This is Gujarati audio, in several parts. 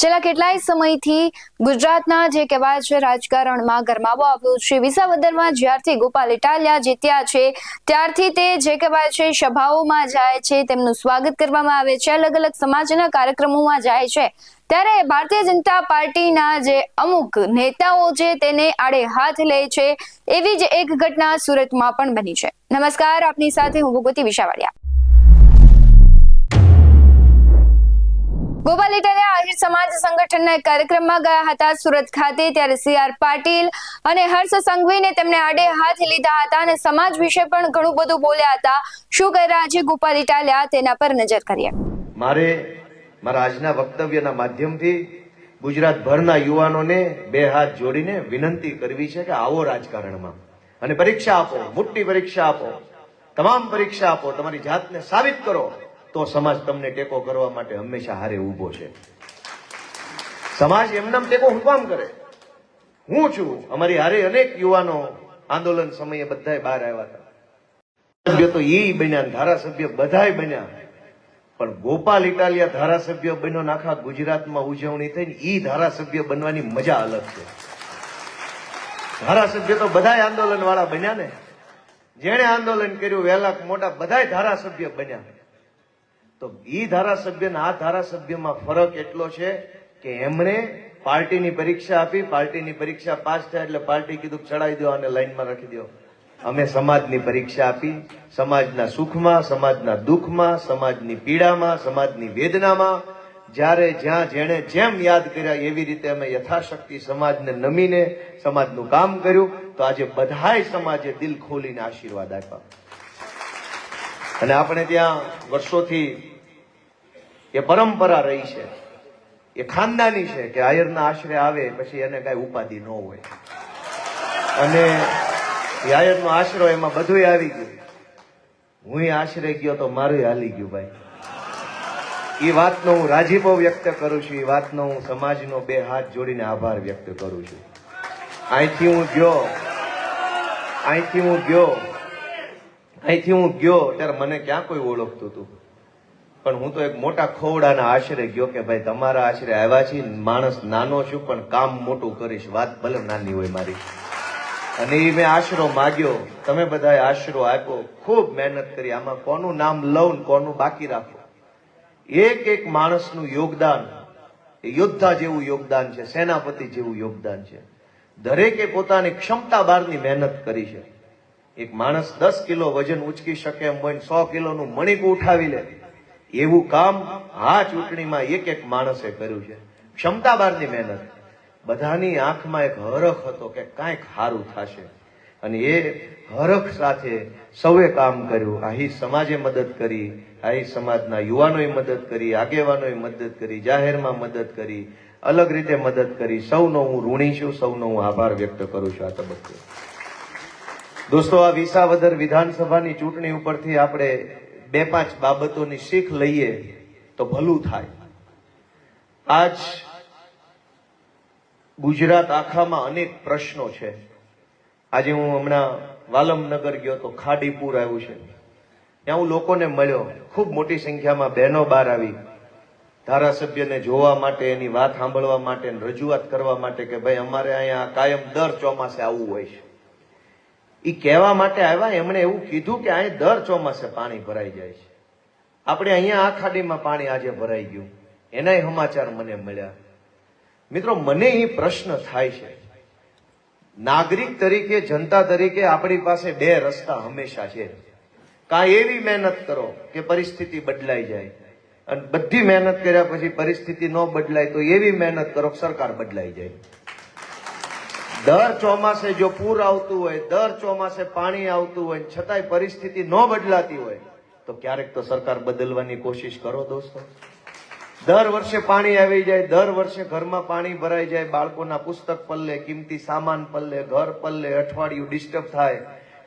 છેલ્લા કેટલાય સમયથી ગુજરાતના જે કહેવાય છે રાજકારણમાં ગરમાવો આવ્યો છે। વિસાવદરમાં જ્યારથી ગોપાલ ઇટાલિયા જીત્યા છે ત્યારથી તે જે કહેવાય છે સભાઓમાં જાય છે, તેમનું સ્વાગત કરવામાં આવે છે, અલગ અલગ સમાજના કાર્યક્રમોમાં જાય છે। ત્યારે ભારતીય જનતા પાર્ટીના જે અમુક નેતાઓ છે તેને આડે હાથ લે છે, એવી જ એક ઘટના સુરતમાં પણ બની છે। નમસ્કાર, આપની સાથે હું ભગવતી વિશાવાડિયા। ગોપાલ ઇટાલિયા આહિર સમાજ સંગઠનના એક કાર્યક્રમમાં ગયા હતા સુરત ખાતે, ત્યારે CR પાટીલ અને હર્ષ સંઘવીને તેમને આડે હાથ લીધા હતા અને સમાજ વિશે પણ ઘણું બધું બોલ્યા હતા। શું કહી રહ્યા છે ગોપાલ ઇટાલિયા, તેના પર નજર કરીએ। મારે મારા આજના વક્તવ્યના માધ્યમથી ગુજરાતભરના યુવાનોને બે હાથ જોડીને વિનંતી કરવી છે કે આવો રાજકારણમાં અને પરીક્ષા આપો, મોટી પરીક્ષા આપો, તમામ પરીક્ષા આપો, તમારી જાતને સાબિત કરો, તો સમાજ તમને ટેકો કરવા માટે હંમેશા હારે ઊભો છે। સમાજ એમનામ ટેકો હું કામ કરે? હું છું, અમારી હારે અનેક યુવાનો આંદોલન સમયે બધાય બહાર આવ્યા હતા, સભ્ય તો ઈ બન્યા, ધારાસભ્ય બધાય બન્યા, પણ ગોપાલ ઇટાલિયા ધારાસભ્ય બન્યો, આખા ગુજરાતમાં ઉજવણી થઈને ઈ ધારાસભ્ય બનવાની મજા અલગ છે। ધારાસભ્ય તો બધાય આંદોલન વાળા બન્યા ને, જેણે આંદોલન કર્યું વહેલા મોટા બધાય ધારાસભ્ય બન્યા। તો ઈ ધારાસભ્ય આ ધારાસભ્યમાં ફરક એટલો છે કે એમણે પાર્ટીની પરીક્ષા આપી, પાર્ટીની પરીક્ષા પાસ થાય એટલે પાર્ટી કીધું ચડાવી દો અને લાઈનમાં રાખી દો। અમે સમાજની પરીક્ષા આપી, સમાજના સુખમાં, સમાજના દુઃખમાં, સમાજની પીડામાં, સમાજની વેદનામાં, જ્યારે જ્યાં જેણે જેમ યાદ કર્યા એવી રીતે અમે યથાશક્તિ સમાજને નમીને સમાજનું કામ કર્યું। તો આજે બધાય સમાજે દિલ ખોલીને આશીર્વાદ આપ્યા અને આપણે ત્યાં વર્ષોથી એ પરંપરા રહી છે, એ ખાનદાની છે કે આયરના આશરે આવે પછી એને કઈ ઉપાધિ ન હોય, અને એ આયરનો આશરો એમાં બધું આવી ગયું। હું આશરે ગયો તો મારું હાલી ગયું ભાઈ। એ વાતનો હું રાજીપો વ્યક્ત કરું છું, એ વાતનો હું સમાજનો બે હાથ જોડીને આભાર વ્યક્ત કરું છું। અહીંથી હું ગયો ત્યારે મને ક્યાં કોઈ ઓળખતું હતું, પણ હું તો એક મોટા ખોવડાના આશરે ગયો કે ભાઈ તમારા આશરે આવ્યા છીએ, માણસ નાનો છું પણ કામ મોટું કરીશ, વાત ભલે નાની હોય મારી। અને એ મેં આશરો માગ્યો, તમે બધાએ આશરો આપ્યો, ખૂબ મહેનત કરી। આમાં કોનું નામ લઉં કોનું બાકી રાખો, એક એક માણસનું યોગદાન એ યોદ્ધા જેવું યોગદાન છે, સેનાપતિ જેવું યોગદાન છે। દરેકે પોતાની ક્ષમતા બહારની મહેનત કરી છે। એક માણસ 10 કિલો વજન ઉચકી શકે એમ હોય, 100 કિલોનું મણિક ઉઠાવી લે, એવું કામ આ ચૂંટણીમાં એક એક માણસે કર્યું છે। ક્ષમતા બહારની મહેનત, બધાની આંખમાં એક હરખ હતો કે કાંઈક સારું થશે, અને એ હરખ સાથે સૌએ કામ કર્યું। આહી સમાજે મદદ કરી, આહી સમાજના યુવાનોએ મદદ કરી, આગેવાનોએ મદદ કરી, જાહેરમાં મદદ કરી, અલગ રીતે મદદ કરી। સૌનો હું ઋણી છું, સૌનો હું આભાર વ્યક્ત કરું છું આ તબક્કે। દોસ્તો, આ વિસાવદર વિધાનસભાની ચૂંટણી ઉપરથી આપણે 2-5 બાબતોની શીખ લઈએ તો ભલું થાય। આજ ગુજરાત આખામાં અનેક પ્રશ્નો છે। આજે હું હમણાં વાલમનગર ગયો તો ખાડીપુર આવ્યું છે, ત્યાં હું લોકોને મળ્યો, ખૂબ મોટી સંખ્યામાં બહેનો બહાર આવી ધારાસભ્યને જોવા માટે, એની વાત સાંભળવા માટે, રજૂઆત કરવા માટે કે ભાઈ અમારે અહીંયા કાયમ દર ચોમાસે આવવું હોય છે। એ કહેવા માટે આવ્યા, એમણે એવું કીધું કે અહીં દર ચોમાસે પાણી ભરાઈ જાય છે, આપણે અહીંયા આ ખાડીમાં પાણી આજે ભરાઈ ગયું, એનાય સમાચાર મને મળ્યા। મિત્રો, મને એ પ્રશ્ન થાય છે, નાગરિક તરીકે, જનતા તરીકે આપણી પાસે બે રસ્તા હંમેશા છે। કાં એવી મહેનત કરો કે પરિસ્થિતિ બદલાઈ જાય, અને બધી મહેનત કર્યા પછી પરિસ્થિતિ ન બદલાય તો એવી મહેનત કરો કે સરકાર બદલાઈ જાય। દર ચોમાસે જો પૂર આવતું હોય, દર ચોમાસે પાણી આવતું હોય, છતાંય પરિસ્થિતિ ન બદલાતી હોય તો ક્યારેક તો સરકાર બદલવાની કોશિશ કરો દોસ્તો। દર વર્ષે પાણી આવી જાય, દર વર્ષે ઘરમાં પાણી ભરાઈ જાય, બાળકોના પુસ્તક પલ્લે, કિંમતી સામાન પલ્લે, ઘર પલ્લે, અઠવાડિયું ડિસ્ટર્બ થાય,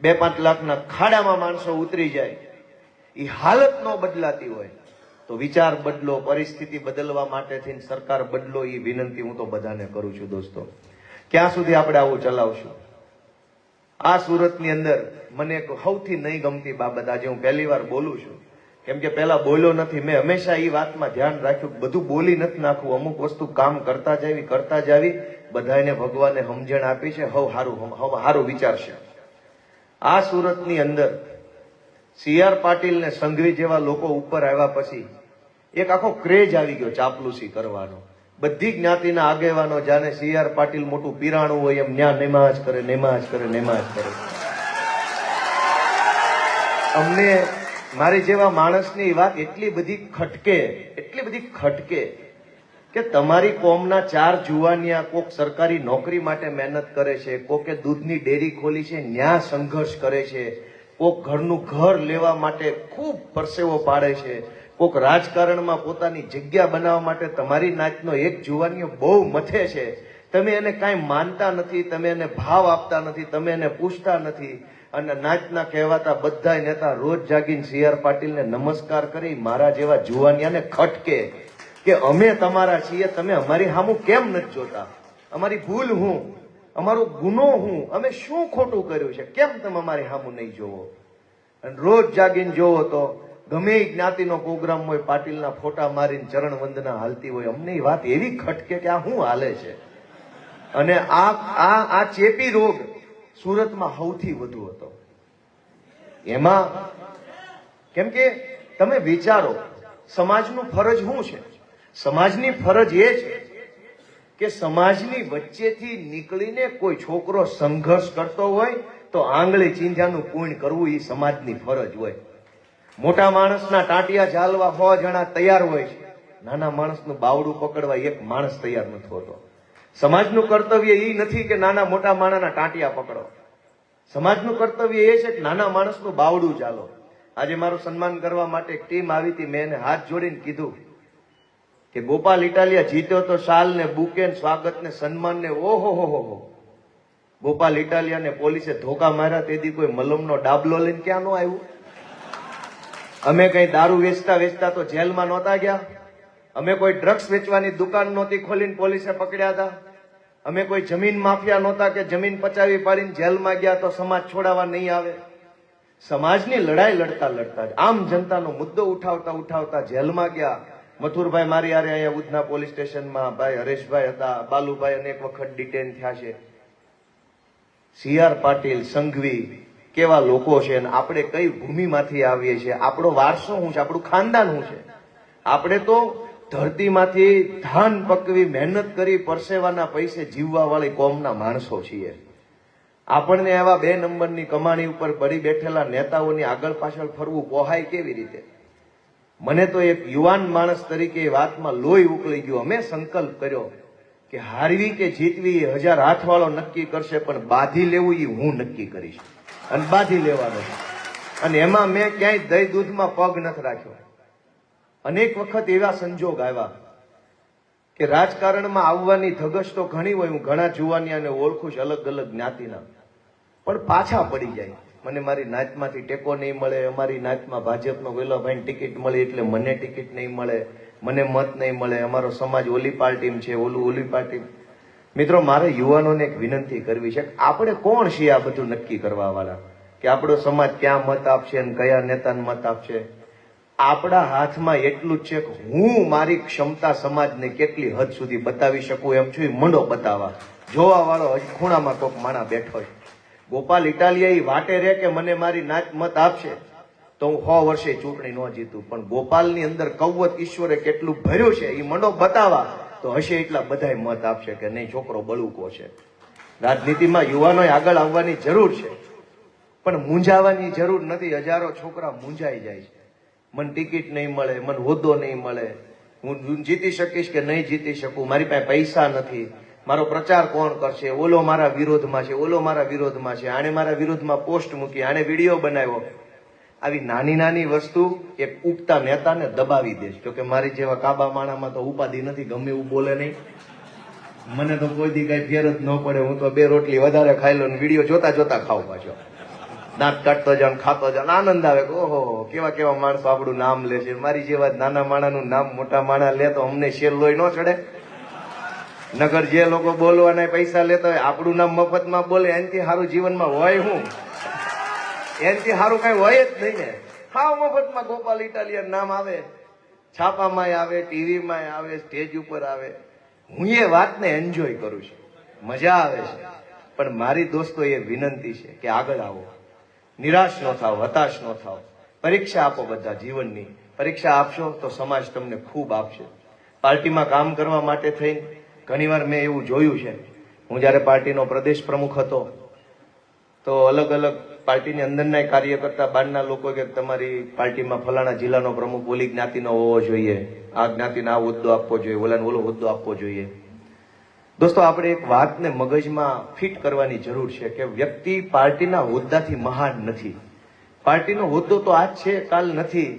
2-5 લાખના ખાડામાં માણસો ઉતરી જાય, એ હાલત ન બદલાતી હોય તો વિચાર બદલો, પરિસ્થિતિ બદલવા માટે થઈને સરકાર બદલો, એ વિનંતી હું તો બધાને કરું છું દોસ્તો। ક્યાં સુધી આપણે આવું ચલાવશું? આ સુરતની અંદર મને એક સૌથી નહીં ગમતી બાબત, આજે હું પહેલી વાર બોલું છું, કેમ કે પેલા બોલ્યો નથી. મેં હંમેશા એ વાતમાં ધ્યાન રાખ્યું કે બધું બોલી નથી નાખવું, અમુક વસ્તુ કામ કરતા જાવી બધાને ભગવાને સમજણ આપી છે, હવ હારું વિચારશે. આ સુરતની અંદર CR પાટીલ ને સંઘવી જેવા લોકો ઉપર આવ્યા પછી એક આખો ક્રેઝ આવી ગયો ચાપલુસી કરવાનો. બધી જ્ઞાતિના આગેવાનો જાણે CR પાટીલ મોટું પીરાણું હોય એમ ન્યા નમાજ કરે. અમને મારી જેવા માણસની વાત એટલી બધી ખટકે કે તમારી કોમના 4 જુવાનિયા કોક સરકારી નોકરી માટે મહેનત કરે છે, કોકે દૂધની ડેરી ખોલી છે ન્યા સંઘર્ષ કરે છે, કોક ઘરનું ઘર લેવા માટે ખૂબ પરસેવો પાડે છે, કોક રાજકારણમાં પોતાની જગ્યા બનાવવા માટે તમારી નાતનો એક જુવાનીઓ બહુ મથે છે. તમે એને કાંઈ માનતા નથી, તમે એને ભાવ આપતા નથી, તમે એને પૂછતા નથી. અને નાચના કહેવાતા બધા નેતા રોજ જાગીને CR પાટીલને નમસ્કાર કરી મારા જેવા જુવાનિયાને ખટકે કે અમે તમારા છીએ, તમે અમારી સામું કેમ નથી જોતા? અમારી ભૂલ હું, અમારો ગુનો હું, અમે શું ખોટું કર્યું છે, કેમ તમે અમારી સામું નહીં જોવો? અને રોજ જાગીને જોવો તો ગમે એ જ્ઞાતિનો પ્રોગ્રામ હોય, પાટીલના ફોટા મારીને ચરણ વંદના હાલતી હોય. અમને એ વાત એવી ખટકે કે આ શું હાલે છે. અને આ ચેપી રોગ સુરતમાં સૌથી વધુ હતો. એમાં કેમ કે તમે વિચારો સમાજનું ફરજ શું છે? સમાજની ફરજ એ છે કે સમાજની વચ્ચેથી નીકળીને કોઈ છોકરો સંઘર્ષ કરતો હોય તો આંગળી ચીંધ્યાનું પૂર્ણ કરવું એ સમાજની ફરજ હોય. મોટા માણસના ટાંટિયા ઝાલવા 100 જણા તૈયાર હોય છે, નાના માણસનું બાવડું પકડવા એક માણસ તૈયાર નથી હોતો. સમાજનું કર્તવ્ય એ નથી કે નાના મોટા માણસના ટાંટિયા પકડો. સમાજનું કર્તવ્ય એ છે કે નાના માણસનું બાવડું ચાલો. આજે મારું સન્માન કરવા માટે એક ટીમ આવી હતી. મેં એને હાથ જોડીને કીધું કે ગોપાલ ઇટાલિયા જીત્યો તો શાલ ને બુકે ને સ્વાગત ને સન્માન ને ઓહો. ગોપાલ ઇટાલિયાને પોલીસે ધોકા માર્યા તેથી કોઈ મલમનો ડાબલો લઈને ક્યાં નો આવ્યું? અમે કઈ દારૂ વેચતા તો જેલમાં નહોતા ગયા? અમે કોઈ ડ્રગ્સ વેચવાની દુકાન નહોતી ખોલીને પોલીસે પકડ્યા હતા? અમે કોઈ જમીન માફિયા નહોતા કે જમીન પચાવી પાડીને જેલમાં ગયા તો સમાજ છોડાવવા નહીં આવે? સમાજની લડાઈ લડતા આમ જનતાનો મુદ્દો ઉઠાવતા જેલમાં ગયા. મથુરભાઈ મારી હારે અહીંયા ઉધના પોલીસ સ્ટેશનમાં, ભાઈ હરેશભાઈ હતા, બાલુભાઈ અનેક વખત ડિટેન થયા છે. CR પાટીલ, સંઘવી કેવા લોકો છે અને આપણે કઈ ભૂમિમાંથી આવીએ છીએ, આપણો વારસો શું છે, આપણું ખાનદાન શું છે? આપણે તો ધરતીમાંથી ધાન પકવી મહેનત કરી પરસેવાના પૈસે જીવવા વાળી કોમના માણસો છીએ. આપણને એવા 2 નંબરની કમાણી ઉપર પડી બેઠેલા નેતાઓની આગળ પાછળ ફરવું પોહાય કેવી રીતે? મને તો એક યુવાન માણસ તરીકે એ વાતમાં લોહી ઉકળી ગયું. અમે સંકલ્પ કર્યો કે હારવી કે જીતવી 1000 હાથવાળો નક્કી કરશે, પણ બાંધી લેવું એ હું નક્કી કરીશ અને બાંધી લેવાનો. અને એમાં મેં ક્યાંય દહીં દૂધમાં પગ નથી રાખ્યો. અનેક વખત એવા સંજોગ આવ્યા કે રાજકારણમાં આવવાની ધગશ તો ઘણી હોય. હું ઘણા જુવાનિયાને ઓળખું છું અલગ અલગ જ્ઞાતિના, પણ પાછા પડી જાય. મને મારી નાતમાંથી ટેકો નહીં મળે, અમારી નાતમાં ભાજપનો વેલાભાઈને ટિકિટ મળી એટલે મને ટિકિટ નહીં મળે, મને મત નહીં મળે, અમારો સમાજ ઓલી પાર્ટીમાં છે, ઓલી પાર્ટી. મિત્રો, મારે યુવાનોને એક વિનંતી કરવી છે, આપણે કોણ છીએ આ બધું નક્કી કરવા વાળા કે આપણો સમાજ ક્યાં મત આપશે અને કયા નેતાને મત આપશે? આપણા હાથમાં એટલું જ છે કે હું મારી ક્ષમતા સમાજને કેટલી હદ સુધી બતાવી શકું એમ છું. મંડો બતાવવા જોવા વાળો ખૂણામાં કોક માણા બેઠો છે. ગોપાલ ઇટાલિયા એ વાટે રે કે મને મારી નાત મત આપશે તો હું 100 વર્ષે ચૂંટણી ન જીતું, પણ ગોપાલની અંદર કવત ઈશ્વરે કેટલું ભર્યું છે એ મંડો બતાવવા તો હશે એટલા બધાય મત આપશે કે નહીં છોકરો બળુકો છે. રાજનીતિમાં યુવાનોએ આગળ આવવાની જરૂર છે, પણ મૂંઝાવાની જરૂર નથી. હજારો છોકરા મૂંઝાઈ જાય છે. મને ટિકિટ નહીં મળે, મને હોદ્દો નહીં મળે, હું જીતી શકીશ કે નહીં જીતી શકું, મારી પાસે પૈસા નથી, મારો પ્રચાર કોણ કરશે, ઓલો મારા વિરોધમાં છે, ઓલો મારા વિરોધમાં છે, આણે મારા વિરોધમાં પોસ્ટ મૂકી, આણે વિડીયો બનાવ્યો. આવી નાની નાની વસ્તુ એક ઉગતા નેતાને દબાવી દે છે. કે મારી જેવા કાબા માણામાં તો ઉપાધિ નથી, ગમે એવું બોલે નહીં. મને તો કોઈ દી કઈ ફેર જ ન પડે. હું તો 2 રોટલી વધારે ખાઈ લો ને વિડીયો જોતા ખાવ પાછો. દાંત કાઢતો જાવ, ખાતો જાવ, આનંદ આવે કે ઓહો કેવા કેવા માણસો આપણું નામ લે છે. મારી જેવા નાના માણાનું નામ મોટા માણા લે તો અમને શેર લોહી ન ચડે? નગર જે લોકો બોલવાના પૈસા લેતા હોય આપણું નામ મફતમાં બોલે, એનાથી સારું જીવનમાં હોય હું? એનાથી સારું કઈ હોય જ નહીં ને. હાવ મફતમાં ગોપાલ ઇટાલિયન નામ આવે, છાપામાં આવે, ટીવીમાં આવે, સ્ટેજ ઉપર આવે. હું એ વાતને એન્જોય કરું છું, મજા આવે છે. પણ મારી દોસ્તો એ વિનંતી છે કે આગળ આવો, નિરાશ ન થાવ, હતાશ ન થાવ. પરીક્ષા આપો, બધા જીવનની પરીક્ષા આપશો તો સમાજ તમને ખૂબ આપશે. પાર્ટીમાં કામ કરવા માટે થઈને ઘણીવાર મેં એવું જોયું છે, હું જ્યારે પાર્ટીનો પ્રદેશ પ્રમુખ હતો તો અલગ અલગ પાર્ટીની અંદરના કાર્યકર્તા બહારના લોકો કે તમારી પાર્ટીમાં ફલાણા જિલ્લાનો પ્રમુખ ઓલી જ્ઞાતિનો હોવો જોઈએ, આ જ્ઞાતિને આ હોદ્દો આપવો જોઈએ, ઓલાને ઓલો હોદ્દો આપવો જોઈએ. દોસ્તો, આપણે એક વાતને મગજમાં ફિટ કરવાની જરૂર છે કે વ્યક્તિ પાર્ટીના હોદ્દાથી મહાન નથી. પાર્ટીનો હોદ્દો તો આજ છે, કાલ નથી.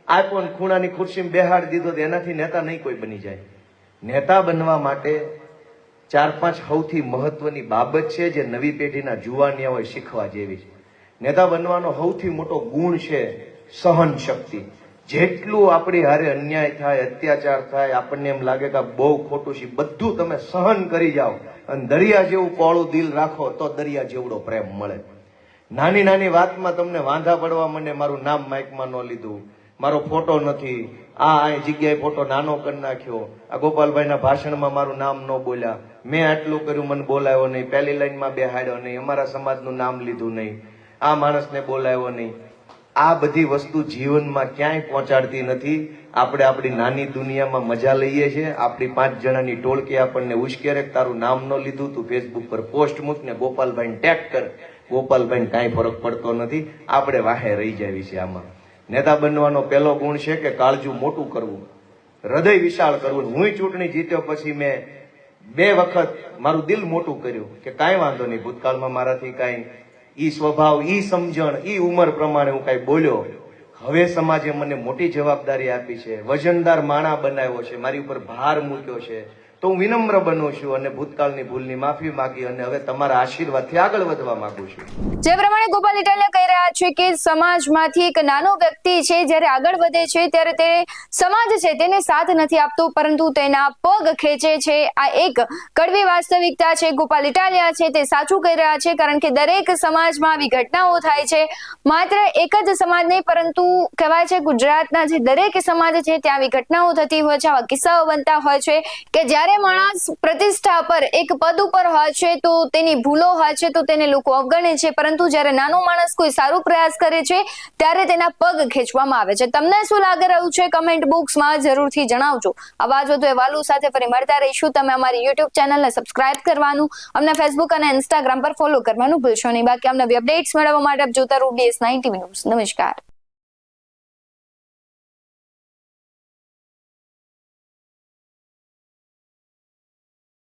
આ પણ ખૂણાની ખુરશીમાં બેહાડી દીધો તો એનાથી નેતા નહીં કોઈ બની જાય. નેતા બનવા માટે 4-5 સૌથી મહત્વની બાબત છે જે નવી પેઢીના જુવાનિયા હોય શીખવા જેવી છે. નેતા બનવાનો સૌથી મોટો ગુણ છે સહન શક્તિ. જેટલું આપણી હારે અન્યાય થાય, અત્યાચાર થાય, આપણને એમ લાગે કે બહુ ખોટું છે, બધું તમે સહન કરી જાઓ અને દરિયા જેવું પોળું દિલ રાખો તો દરિયા જેવડો પ્રેમ મળે. નાની નાની વાતમાં તમને વાંધા પડવા મને, મારું નામ માઇકમાં ન લીધું, મારો ફોટો નથી, આ જગ્યાએ ફોટો નાનો કરી નાખ્યો, આ ગોપાલભાઈના ભાષણમાં મારું નામ ન બોલ્યા, મેં આટલું કર્યું મને બોલાવ્યો નહીં, પહેલી લાઈનમાં બેહાડ્યો નહીં, અમારા સમાજનું નામ લીધું નહીં, આ માણસને બોલાવ્યો નહીં. આ બધી વસ્તુ જીવનમાં ક્યાંય પહોંચાડતી નથી. આપણે આપણી નાની દુનિયામાં મજા લઈએ છીએ. આપણી 5 જણાની ટોળકી આપણને ઉશ્કેરે, તારું નામ ન લીધું, તું ફેસબુક પર પોસ્ટ મૂક ને ગોપાલભાઈને ટેગ કર. ગોપાલભાઈને કાંઈ ફરક પડતો નથી. આપણે વાહે રહી જાવી છે. આમાં નેતા બનવાનો પહેલો ગુણ છે કે કાળજું મોટું કરવું, હૃદય વિશાળ કરવું. હું ચૂંટણી જીત્યો પછી મેં 2 વખત મારું દિલ મોટું કર્યું કે કાંઈ વાંધો નહીં, ભૂતકાળમાં મારાથી કાંઈ ઈ સ્વભાવ, ઈ સમજણ, ઈ ઉંમર પ્રમાણે હું કાંઈ બોલ્યો. હવે સમાજે મને મોટી જવાબદારી આપી છે, વજનદાર માણા બનાવ્યો છે, મારી ઉપર ભાર મૂક્યો છે, તો હું વિનમ્ર બનું છું અને ભૂતકાળની ભૂલની માફી માંગી અને હવે તમારા આશીર્વાદથી આગળ વધવા માંગુ છું. જે પ્રમાણે ગોપાલ ઇટાલિયા કહી રહ્યા છે કે સમાજમાંથી એક નાનો વ્યક્તિ છે જ્યારે આગળ વધે છે ત્યારે તે સમાજ છે તેને સાથ નથી આપતો, પરંતુ તેના પગ ખેંચે છે. આ એક કડવી વાસ્તવિકતા છે. ગોપાલ ઇટાલિયા છે તે સાચું કહી રહ્યા છે, કારણ કે દરેક સમાજમાં આવી ઘટનાઓ થાય છે. માત્ર એક જ સમાજ નહીં, પરંતુ કહેવાય છે ગુજરાતના જે દરેક સમાજ છે ત્યાં આવી ઘટનાઓ થતી હોય છે, આવા કિસ્સાઓ બનતા હોય છે કે જ્યારે માણસ પ્રતિષ્ઠા પર એક પદ ઉપર હોય છે તો તેની ભૂલો હોય છે તો તેને લોકો અવગણે છે, પરંતુ જ્યારે નાનો માણસ કોઈ સારું પ્રયાસ કરે છે ત્યારે તેના પગ ખેંચવામાં આવે છે. તમને શું લાગી રહ્યું છે કમેન્ટ બોક્સમાં જરૂરથી જણાવજો. આવા જ વધુ અહેવાલો સાથે ફરી મળતા રહીશું. તમે અમારી YouTube ચેનલને સબસ્ક્રાઇબ કરવાનું, અમને Facebook અને Instagram પર ફોલો કરવાનું ભૂલશો નહીં. બાકી અમને અપડેટ્સ મેળવવા માટે આપ જોતા રહો BS9 TV ન્યૂઝ. નમસ્કાર.